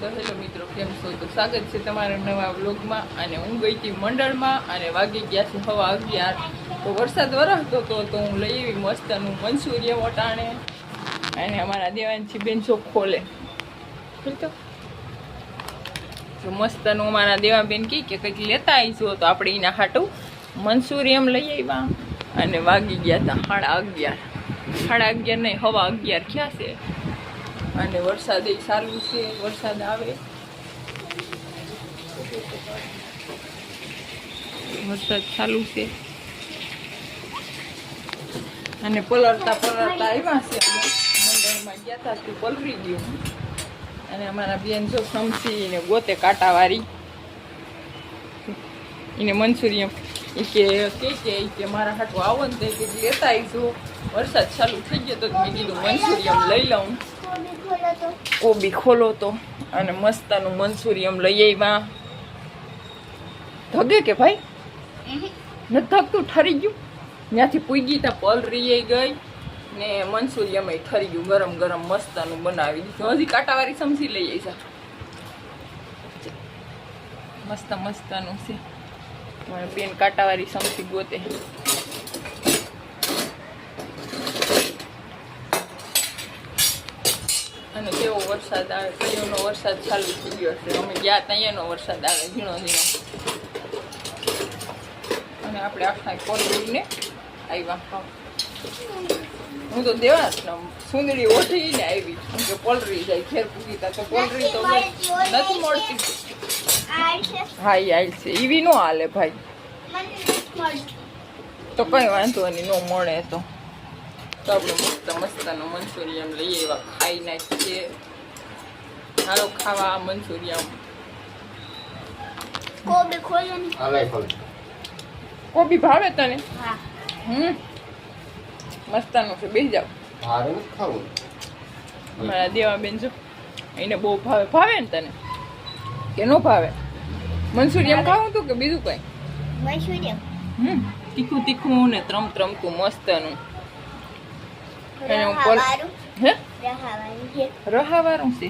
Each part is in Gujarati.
તો હેલો મિત્રો, કેમ છો? તો સ્વાગત છે તમારા નવા વ્લોગમાં. અને હું ગઈ હતી મંડળમાં અને વાગી ગયા છે 11:30. તો વરસાદ વરસતો હતો તો હું લઈ આવી મસ્તનું મંચુરિયમ વટાણે. અને અમારા દેવાંશી બેન જો ખોલે તો મસ્તનું અમારા દેવાબેન કહે કે કંઈક લેતા આવીશું, તો આપણે એના હાટું મંચુરિયમ લઈ આવ્યા. અને વાગી ગયા હતા 11:30. 11:30 નહીં, 11:15 ક્યાં છે. અને વરસાદ એ ચાલુ છે, વરસાદ આવે, વરસાદ ચાલુ છે. અને પલળતા આવ્યા છે. મંડળમાં ગયા હતા તું પલરી ગયું. અને અમારા બેન જો સમસી ને ગોતે કાંટાવાળી એને મંચુરિયમ કે મારા હાટું આવો ને કે લેતા આવીશું. વરસાદ ચાલુ થઈ ગયો તો મેં કીધું મંચુરિયમ લઈ લઉં. ઓબી ખોલો તો અને મસ્તનું મંચુરિયમ લઈ આવ્યા. ધગે કે ભાઈ નથી ધગતું, ઠરી ગયું. ત્યાંથી પૂગી ત્યાં પલરી ગઈ ને મંચુરિયમ એ ઠરી ગયું. ગરમ ગરમ મસ્તનું બનાવી દીધું. હજી કાંટાવાળી સમસી લઈ આવી છે. મસ્તનું છે. મારે બેન કાંટાવાળી સમસી ગોતે. અને કેવો વરસાદ આવે, કયોનો વરસાદ ચાલુ થઈ ગયો છે. અમે ગયા ત્યાંનો વરસાદ આવે ઝીણો ઝીણો. અને આપણે આખા કોલરીને આવ્યા. હું તો દેવા સુંદરી ઓઠીને આવી કે પોલરી જાય ખેર પૂગી તા. તો પોલરી તો નથી મળતી. હા એ હાલ છે, એવી નો હાલે ભાઈ. તો કઈ વાંધો નહીં, નો મળે તો આપણે મસ્તનું મંચુરિયમ લઈ આવ્યા. ખાઈ નાખીએ. હાલો ખાવા મંચુરિયમ. કોબી ભાવે તને? મસ્તનું છે, બેસી જાવ. અમારા દેવાબેન જો એને બહુ ભાવે ને તને કે નો ભાવે? મંચુરિયમ ખાવું તું કે બીજું કઈ? મંચુરિયમ તીખું તીખું ને ત્રમત્રમતું મસ્તનું. રહાવાળું છે.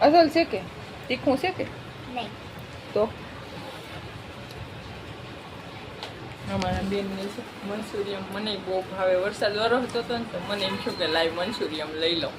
અસલ છે કે તીખું છે કે? તો અમારા બેનને છે મંચુરિયમ મને બહુ ભાવે. વરસાદ વરસતો હતો ને તો મને એમ થયું કે લાઈવ મંચુરિયમ લઈ લઉં.